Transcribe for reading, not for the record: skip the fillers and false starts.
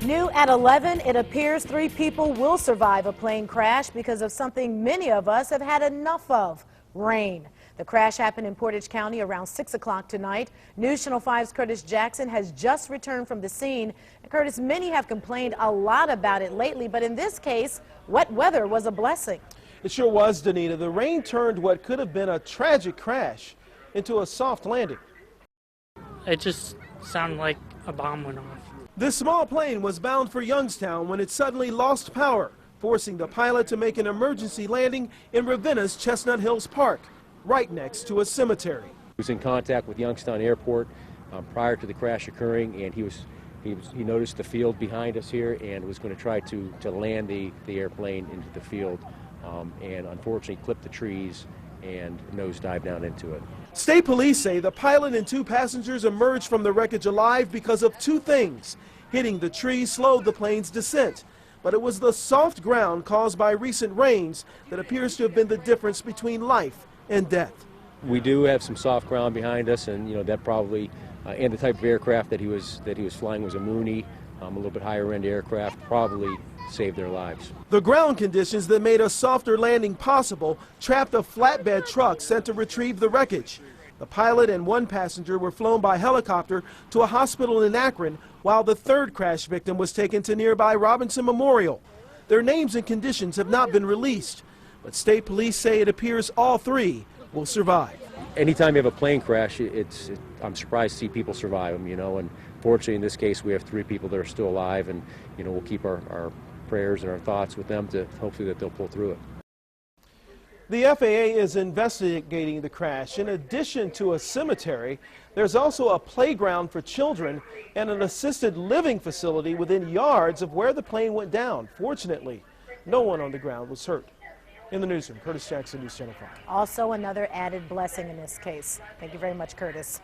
New at 11, it appears 3 people will survive a plane crash because of something many of us have had enough of: rain. The crash happened in Portage County around 6 o'clock tonight. News Channel 5's Curtis Jackson has just returned from the scene. And Curtis, many have complained a lot about it lately, but in this case, wet weather was a blessing. It sure was, Danita. The rain turned what could have been a tragic crash into a soft landing. It just sounded like a bomb went off. This small plane was bound for Youngstown when it suddenly lost power, forcing the pilot to make an emergency landing in Ravenna's Chestnut Hills Park, right next to a cemetery. He was in contact with Youngstown Airport prior to the crash occurring, and he noticed the field behind us here and was going to try to land the airplane into the field, and unfortunately clipped the trees and nosedived down into it. State police say the pilot and 2 passengers emerged from the wreckage alive because of 2 things. Hitting the tree slowed the plane's descent, but it was the soft ground caused by recent rains that appears to have been the difference between life and death. We do have some soft ground behind us, and that probably, and the type of aircraft that he was flying was a Mooney, a little bit higher end aircraft, probably saved their lives. The ground conditions that made a softer landing possible trapped a flatbed truck sent to retrieve the wreckage. The pilot and 1 passenger were flown by helicopter to a hospital in Akron, while the 3rd crash victim was taken to nearby Robinson Memorial. Their names and conditions have not been released, but state police say it appears all 3 will survive. Anytime you have a plane crash, I'm surprised to see people survive them, and fortunately in this case we have 3 people that are still alive, and we'll keep our prayers and our thoughts with them to hopefully that they'll pull through it. The FAA is investigating the crash. In addition to a cemetery, there's also a playground for children and an assisted living facility within yards of where the plane went down. Fortunately, no one on the ground was hurt. In the newsroom, Curtis Jackson, News Channel 5. Also another added blessing in this case. Thank you very much, Curtis.